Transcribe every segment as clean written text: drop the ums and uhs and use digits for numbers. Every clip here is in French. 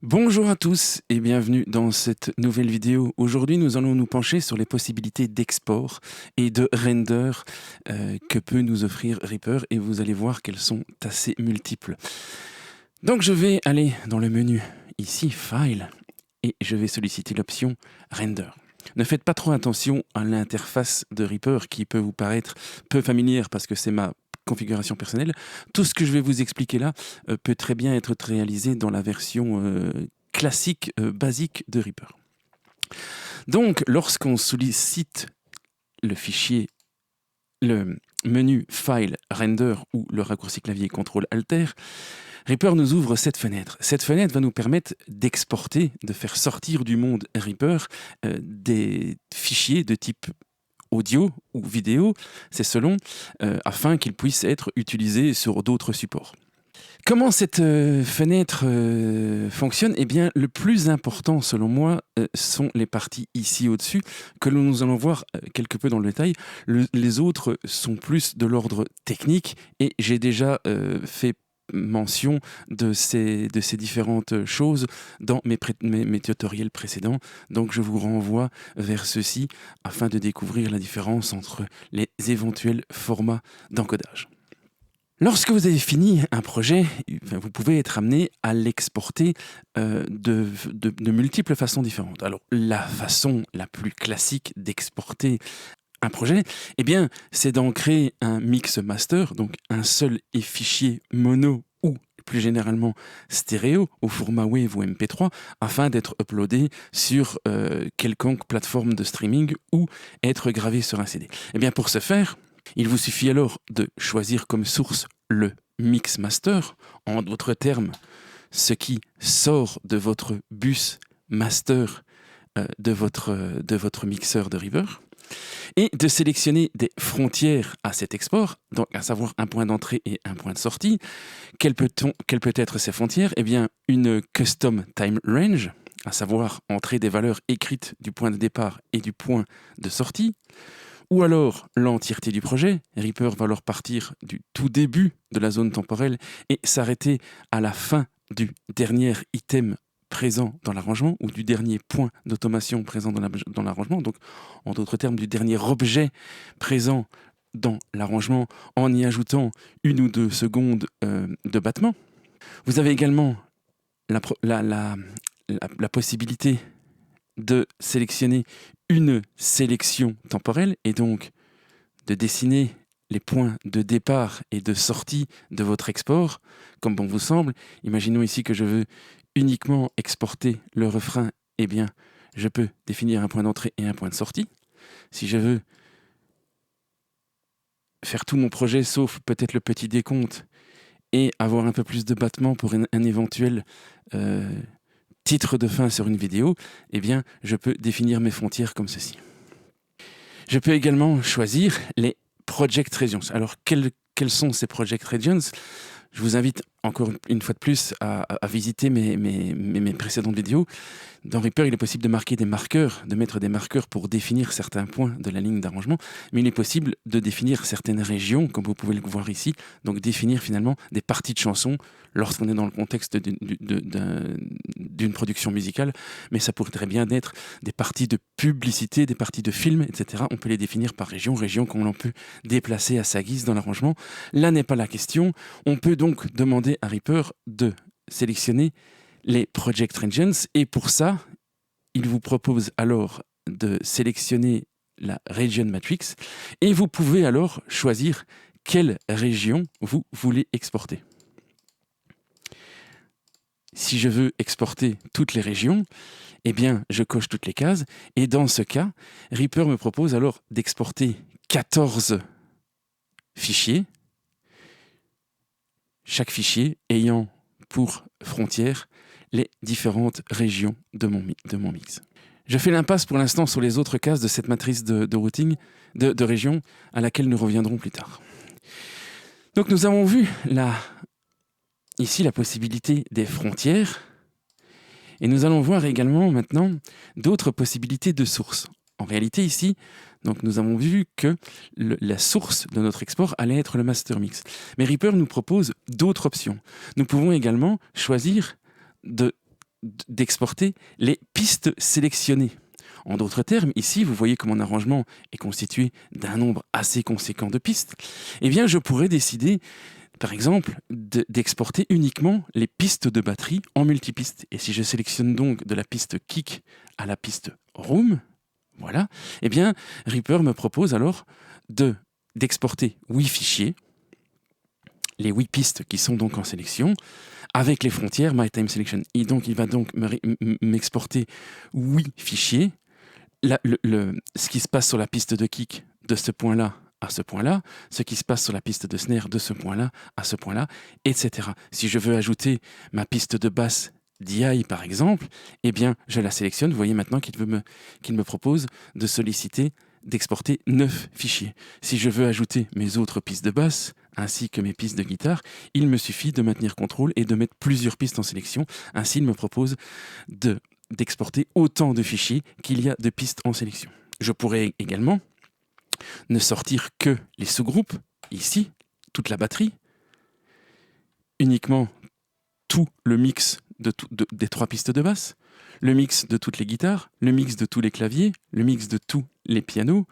Bonjour à tous et bienvenue dans cette nouvelle vidéo. Aujourd'hui, nous allons nous pencher sur les possibilités d'export et de render que peut nous offrir Reaper et vous allez voir qu'elles sont assez multiples. Donc je vais aller dans le menu ici, File, et je vais solliciter l'option Render. Ne faites pas trop attention à l'interface de Reaper qui peut vous paraître peu familière parce que c'est ma configuration personnelle. Tout ce que je vais vous expliquer là peut très bien être réalisé dans la version classique, basique de Reaper. Donc, lorsqu'on sollicite le fichier, le menu File, Render ou le raccourci clavier CTRL-ALTER, Reaper nous ouvre cette fenêtre. Cette fenêtre va nous permettre d'exporter, de faire sortir du monde Reaper des fichiers de type audio ou vidéo, c'est selon, afin qu'ils puissent être utilisés sur d'autres supports. Comment cette fenêtre fonctionne? Eh bien, le plus important, selon moi, sont les parties ici au-dessus, que nous allons voir quelque peu dans le détail. Les autres sont plus de l'ordre technique, et j'ai déjà fait mention de ces différentes choses dans mes tutoriels précédents. Donc je vous renvoie vers ceux-ci afin de découvrir la différence entre les éventuels formats d'encodage. Lorsque vous avez fini un projet, vous pouvez être amené à l'exporter de multiples façons différentes. Alors, la façon la plus classique d'exporter un projet, eh bien, c'est d'en créer un mix master, donc un seul fichier mono ou plus généralement stéréo au format Wave ou MP3, afin d'être uploadé sur quelconque plateforme de streaming ou être gravé sur un CD. Eh bien, pour ce faire, il vous suffit alors de choisir comme source le mix master, en d'autres termes, ce qui sort de votre bus master de votre mixeur de Reaper, et de sélectionner des frontières à cet export, donc à savoir un point d'entrée et un point de sortie. Quelles peut être ces frontières? Eh bien, une custom time range, à savoir entrer des valeurs écrites du point de départ et du point de sortie, ou alors l'entièreté du projet. Reaper va alors partir du tout début de la zone temporelle et s'arrêter à la fin du dernier item présent dans l'arrangement ou du dernier point d'automation présent dans l'arrangement, donc en d'autres termes du dernier objet présent dans l'arrangement, en y ajoutant 1 ou 2 secondes de battement. Vous avez également la possibilité de sélectionner une sélection temporelle et donc de dessiner les points de départ et de sortie de votre export comme bon vous semble. Imaginons ici que je veux uniquement exporter le refrain, eh bien, je peux définir un point d'entrée et un point de sortie. Si je veux faire tout mon projet, sauf peut-être le petit décompte, et avoir un peu plus de battement pour un éventuel titre de fin sur une vidéo, eh bien, je peux définir mes frontières comme ceci. Je peux également choisir les Project Regions. Alors, quelles sont ces Project Regions? Je vous invite encore une fois de plus à visiter mes précédentes vidéos. Dans Reaper, il est possible de marquer des marqueurs, de mettre des marqueurs pour définir certains points de la ligne d'arrangement, mais il est possible de définir certaines régions, comme vous pouvez le voir ici, donc définir finalement des parties de chansons lorsqu'on est dans le contexte d'une production musicale, mais ça pourrait très bien être des parties de publicité, des parties de films, etc. On peut les définir par région qu'on l'on peut déplacer à sa guise dans l'arrangement. Là n'est pas la question. On peut donc demander à Reaper de sélectionner les Project Regions, et pour ça, il vous propose alors de sélectionner la Region Matrix, et vous pouvez alors choisir quelle région vous voulez exporter. Si je veux exporter toutes les régions, eh bien, je coche toutes les cases, et dans ce cas, Reaper me propose alors d'exporter 14 fichiers, chaque fichier ayant pour frontière les différentes régions de mon mix. Je fais l'impasse pour l'instant sur les autres cases de cette matrice de routing, de région, à laquelle nous reviendrons plus tard. Donc nous avons vu ici la possibilité des frontières, et nous allons voir également maintenant d'autres possibilités de sources. En réalité ici, donc nous avons vu que la source de notre export allait être le master mix. Mais Reaper nous propose d'autres options. Nous pouvons également choisir de d'exporter les pistes sélectionnées. En d'autres termes, ici, vous voyez que mon arrangement est constitué d'un nombre assez conséquent de pistes. Eh bien, je pourrais décider, par exemple, d'exporter uniquement les pistes de batterie en multipiste. Et si je sélectionne donc de la piste kick à la piste room, voilà, eh bien, Reaper me propose alors d'exporter 8 fichiers, les 8 pistes qui sont donc en sélection, avec les frontières MyTimeSelection. Et donc, il va donc m'exporter 8 fichiers, ce qui se passe sur la piste de kick de ce point-là à ce point-là, ce qui se passe sur la piste de snare de ce point-là à ce point-là, etc. Si je veux ajouter ma piste de basse DI, par exemple, eh bien, je la sélectionne. Vous voyez maintenant qu'il me propose de solliciter, d'exporter 9 fichiers. Si je veux ajouter mes autres pistes de basse, ainsi que mes pistes de guitare, il me suffit de maintenir contrôle et de mettre plusieurs pistes en sélection. Ainsi, il me propose d'exporter autant de fichiers qu'il y a de pistes en sélection. Je pourrais également ne sortir que les sous-groupes, ici, toute la batterie, uniquement tout le mix des 3 pistes de basse, le mix de toutes les guitares, le mix de tous les claviers, le mix de tous les pianos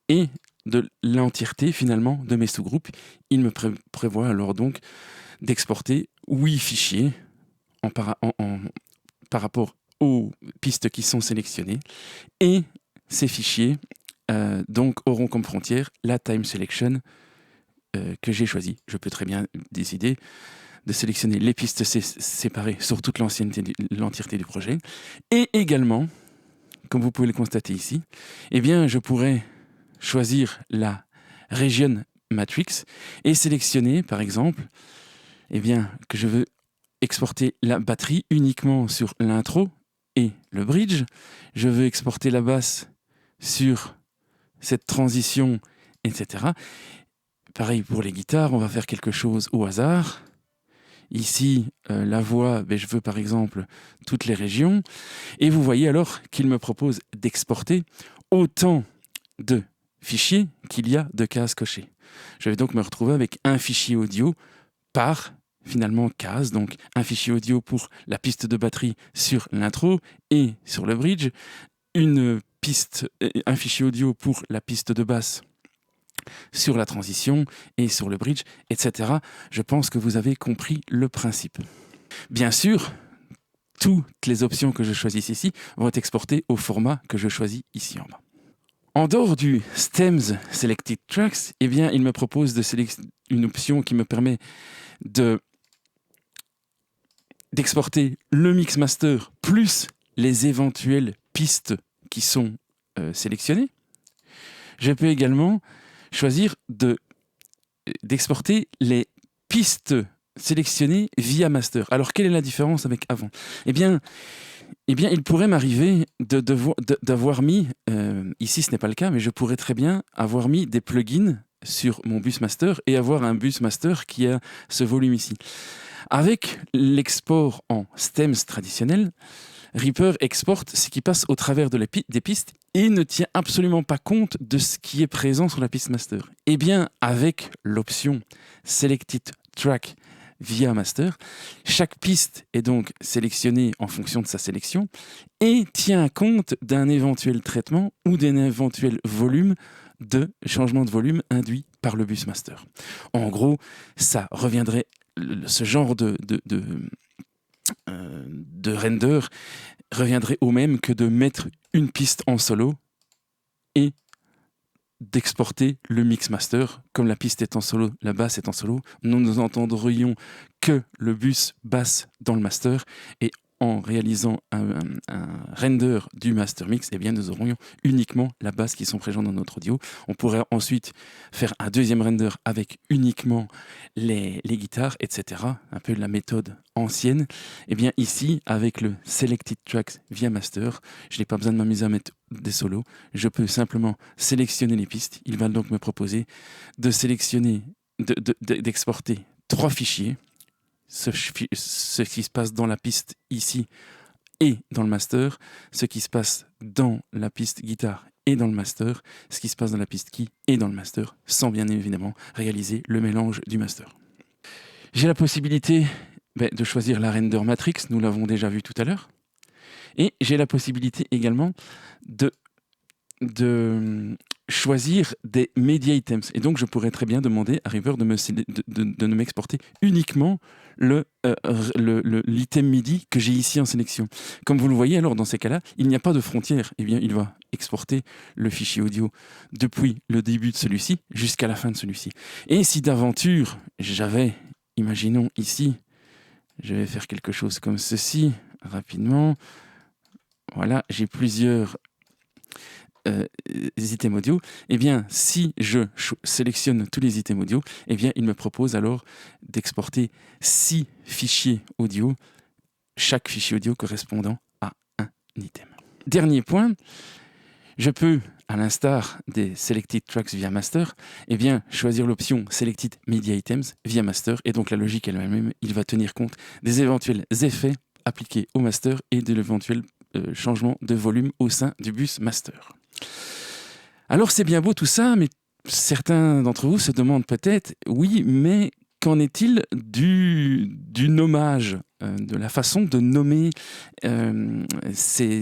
et de l'entièreté finalement de mes sous-groupes. Il me prévoit alors donc d'exporter 8 fichiers par rapport aux pistes qui sont sélectionnées, et ces fichiers donc auront comme frontière la time selection que j'ai choisie. Je peux très bien décider de sélectionner les pistes séparées sur toute l'entièreté du projet. Et également, comme vous pouvez le constater ici, eh bien, je pourrais choisir la region matrix et sélectionner, par exemple, eh bien, que je veux exporter la batterie uniquement sur l'intro et le bridge. Je veux exporter la basse sur cette transition, etc. Pareil pour les guitares, on va faire quelque chose au hasard. Ici, la voix, je veux par exemple toutes les régions. Et vous voyez alors qu'il me propose d'exporter autant de fichiers qu'il y a de cases cochées. Je vais donc me retrouver avec un fichier audio par, finalement, case. Donc un fichier audio pour la piste de batterie sur l'intro et sur le bridge. Un fichier audio pour la piste de basse sur la transition et sur le bridge, etc. Je pense que vous avez compris le principe. Bien sûr, toutes les options que je choisis ici vont être exportées au format que je choisis ici en bas. En dehors du Stems Selected Tracks, eh bien, il me propose une option qui me permet d'exporter le mix master plus les éventuelles pistes qui sont sélectionnées. Je peux également choisir d'exporter les pistes sélectionnées via master. Alors, quelle est la différence avec avant ? Eh bien, il pourrait m'arriver d'avoir mis, ici ce n'est pas le cas, mais je pourrais très bien avoir mis des plugins sur mon bus master et avoir un bus master qui a ce volume ici. Avec l'export en stems traditionnel, Reaper exporte ce qui passe au travers des pistes et ne tient absolument pas compte de ce qui est présent sur la piste master. Eh bien, avec l'option Selected Track via master, chaque piste est donc sélectionnée en fonction de sa sélection et tient compte d'un éventuel traitement ou d'un éventuel changement de volume induit par le bus master. En gros, ça reviendrait, ce genre de render reviendrait au même que de mettre une piste en solo et d'exporter le mix master. Comme la piste est en solo, la basse est en solo, nous n'entendrions que le bus basse dans le master, et en réalisant un render du master mix, eh bien, nous aurions uniquement la basse qui sont présentes dans notre audio. On pourrait ensuite faire un deuxième render avec uniquement les guitares, etc. Un peu la méthode ancienne. Eh bien, ici, avec le Selected Tracks via master, je n'ai pas besoin de m'amuser à mettre des solos. Je peux simplement sélectionner les pistes. Il va donc me proposer de sélectionner, d'exporter 3 fichiers. Ce qui se passe dans la piste ici et dans le master, ce qui se passe dans la piste guitare et dans le master, ce qui se passe dans la piste key et dans le master, sans bien évidemment réaliser le mélange du master. J'ai la possibilité de choisir la render matrix, nous l'avons déjà vu tout à l'heure. Et j'ai la possibilité également de choisir des media items. Et donc, je pourrais très bien demander à Reaper de ne m'exporter uniquement l'item MIDI que j'ai ici en sélection. Comme vous le voyez, alors, dans ces cas-là, il n'y a pas de frontière. Eh bien, il va exporter le fichier audio depuis le début de celui-ci jusqu'à la fin de celui-ci. Et si d'aventure, j'avais, imaginons ici, je vais faire quelque chose comme ceci, rapidement. Voilà, j'ai plusieurs items audio, eh bien, si je sélectionne tous les items audio, eh bien, il me propose alors d'exporter 6 fichiers audio, chaque fichier audio correspondant à un item. Dernier point, je peux, à l'instar des Selected Tracks via Master, eh bien, choisir l'option Selected Media Items via Master, et donc la logique est la même, il va tenir compte des éventuels effets appliqués au master et de l'éventuel changement de volume au sein du bus master. Alors c'est bien beau tout ça, mais certains d'entre vous se demandent peut-être, oui, mais qu'en est-il du nommage, de la façon de nommer ces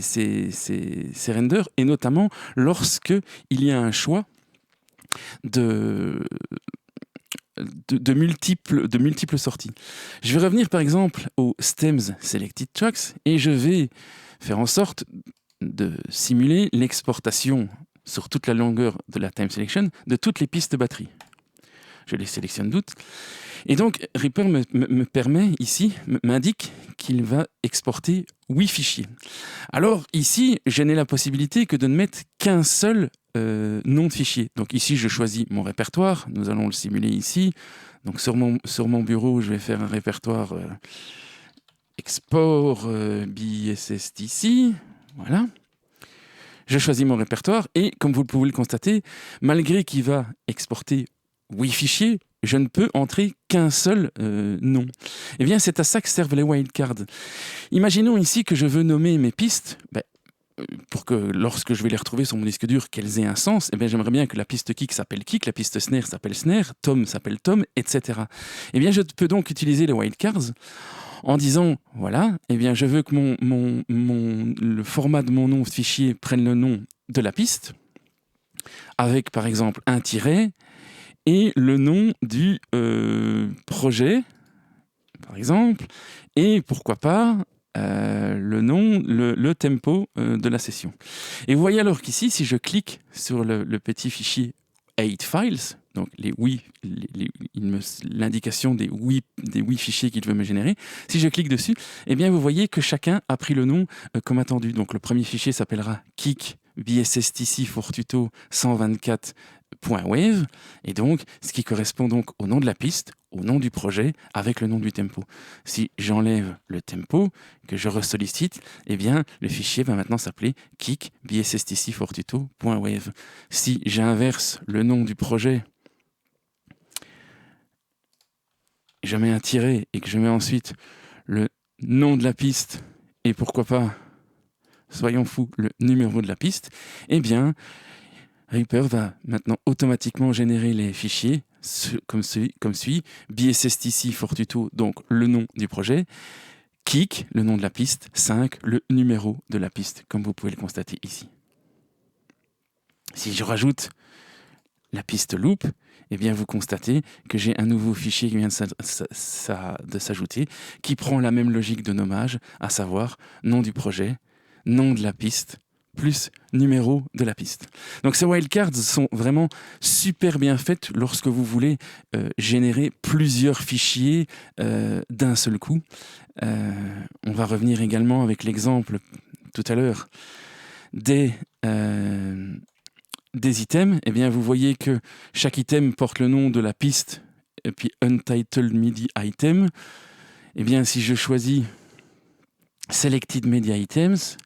renders, et notamment lorsque il y a un choix de multiples sorties. Je vais revenir par exemple aux Stems Selected Tracks et je vais faire en sorte de simuler l'exportation sur toute la longueur de la time selection de toutes les pistes de batterie. Je les sélectionne toutes. Et donc, Reaper me permet ici, m'indique qu'il va exporter 8 fichiers. Alors ici, je n'ai la possibilité que de ne mettre qu'un seul nom de fichier. Donc ici, je choisis mon répertoire. Nous allons le simuler ici. Donc sur mon bureau, je vais faire un répertoire export BSSTC. Voilà. Je choisis mon répertoire et, comme vous pouvez le constater, malgré qu'il va exporter 8 fichiers, je ne peux entrer qu'un seul nom. Eh bien, c'est à ça que servent les wildcards. Imaginons ici que je veux nommer mes pistes, pour que lorsque je vais les retrouver sur mon disque dur, qu'elles aient un sens, eh bien, j'aimerais bien que la piste kick s'appelle kick, la piste snare s'appelle snare, tom s'appelle tom, etc. Eh bien, je peux donc utiliser les wildcards en disant, voilà, eh bien, je veux que le format de mon nom de fichier prenne le nom de la piste, avec par exemple un tiret, et le nom du projet, par exemple, et pourquoi pas le tempo de la session. Et vous voyez alors qu'ici, si je clique sur le petit fichier 8 files, donc l'indication des 8 fichiers qu'il veut me générer, si je clique dessus, eh bien vous voyez que chacun a pris le nom comme attendu. Donc le premier fichier s'appellera kick BSSTC Fortuto 124.wave, et donc ce qui correspond donc au nom de la piste, au nom du projet, avec le nom du tempo. Si j'enlève le tempo, que je ressollicite, eh bien le fichier va maintenant s'appeler kick BSSTC Fortuto.wave. Si j'inverse le nom du projet, je mets un tiret et que je mets ensuite le nom de la piste et pourquoi pas, soyons fous, le numéro de la piste, eh bien Reaper va maintenant automatiquement générer les fichiers comme suit, BSSTC Fortuto, donc le nom du projet, kick, le nom de la piste, 5, le numéro de la piste, comme vous pouvez le constater ici. Si je rajoute la piste loop, eh bien vous constatez que j'ai un nouveau fichier qui vient de s'ajouter, qui prend la même logique de nommage, à savoir nom du projet, nom de la piste, plus numéro de la piste. Donc ces wildcards sont vraiment super bien faites lorsque vous voulez générer plusieurs fichiers d'un seul coup. On va revenir également avec l'exemple tout à l'heure des items. Eh bien, vous voyez que chaque item porte le nom de la piste et puis Untitled MIDI Item. Eh bien, si je choisis Selected Media Items,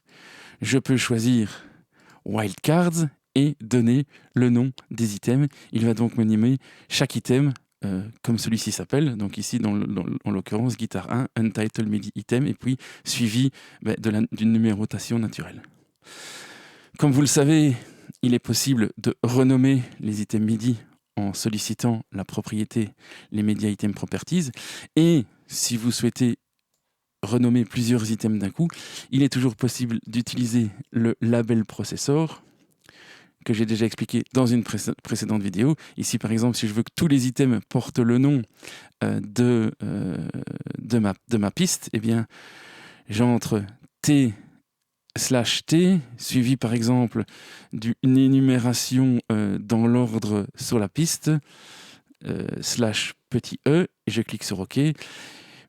je peux choisir Wildcards et donner le nom des items. Il va donc me nommer chaque item comme celui-ci s'appelle. Donc ici, en l'occurrence, Guitare 1, Untitled MIDI Item, et puis suivi d'une numérotation naturelle. Comme vous le savez, il est possible de renommer les items MIDI en sollicitant la propriété, les Media Item Properties. Et si vous souhaitez renommer plusieurs items d'un coup, il est toujours possible d'utiliser le label processor que j'ai déjà expliqué dans une précédente vidéo. Ici, par exemple, si je veux que tous les items portent le nom de ma piste, eh bien, j'entre T/T, suivi par exemple d'une énumération dans l'ordre sur la piste, /petit e, et je clique sur OK.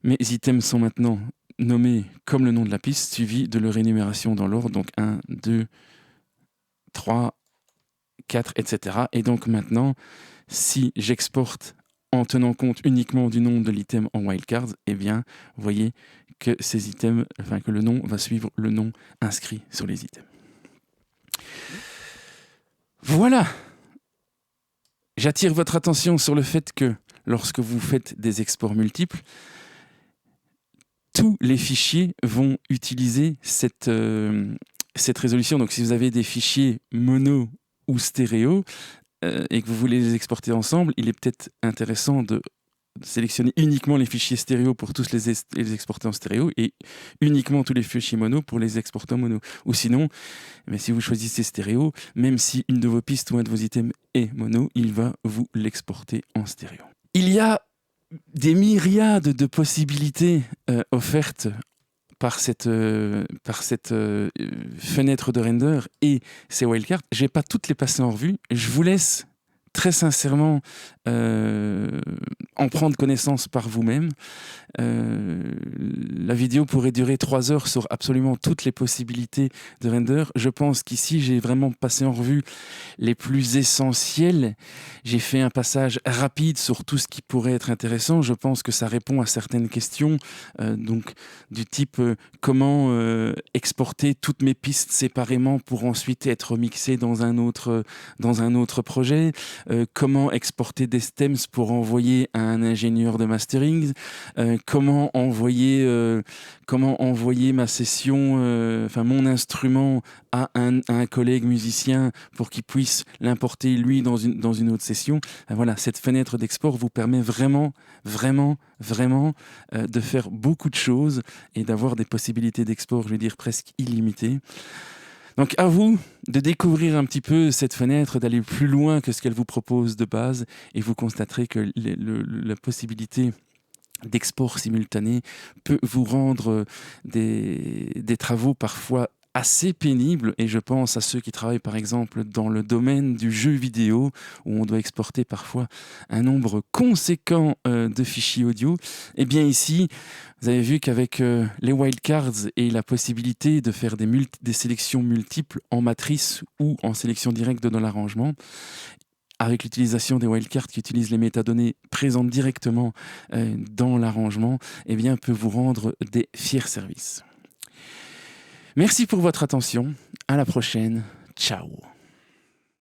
Mes items sont maintenant nommés comme le nom de la piste, suivi de leur énumération dans l'ordre, donc 1, 2, 3, 4, etc. Et donc maintenant, si j'exporte en tenant compte uniquement du nom de l'item en wildcards, eh bien, vous voyez que ces items, enfin que le nom va suivre le nom inscrit sur les items. Voilà. J'attire votre attention sur le fait que lorsque vous faites des exports multiples, tous les fichiers vont utiliser cette résolution. Donc si vous avez des fichiers mono ou stéréo et que vous voulez les exporter ensemble, il est peut-être intéressant de sélectionner uniquement les fichiers stéréo pour tous les exporter en stéréo et uniquement tous les fichiers mono pour les exporter en mono. Ou sinon, si vous choisissez stéréo, même si une de vos pistes ou un de vos items est mono, il va vous l'exporter en stéréo. Il y a des myriades de possibilités offertes par cette fenêtre de render et ces wildcards. Je ne vais pas toutes les passer en revue. Je vous laisse très sincèrement en prendre connaissance par vous-même. La vidéo pourrait durer 3 heures sur absolument toutes les possibilités de render. Je pense qu'ici, j'ai vraiment passé en revue les plus essentiels. J'ai fait un passage rapide sur tout ce qui pourrait être intéressant. Je pense que ça répond à certaines questions, donc du type comment exporter toutes mes pistes séparément pour ensuite être mixées dans un autre projet, comment exporter des stems pour envoyer à un ingénieur de mastering, comment envoyer ma session, mon instrument à un collègue musicien pour qu'il puisse l'importer lui dans une autre session. Voilà, cette fenêtre d'export vous permet vraiment de faire beaucoup de choses et d'avoir des possibilités d'export, je vais dire presque illimitées. Donc à vous de découvrir un petit peu cette fenêtre, d'aller plus loin que ce qu'elle vous propose de base, et vous constaterez que la possibilité d'export simultané peut vous rendre des travaux parfois assez pénibles, et je pense à ceux qui travaillent par exemple dans le domaine du jeu vidéo où on doit exporter parfois un nombre conséquent de fichiers audio. Et bien ici, vous avez vu qu'avec les wildcards et la possibilité de faire des sélections multiples en matrice ou en sélection directe dans l'arrangement, avec l'utilisation des wildcards qui utilisent les métadonnées présentes directement dans l'arrangement, eh bien, peut vous rendre des fiers services. Merci pour votre attention. À la prochaine. Ciao.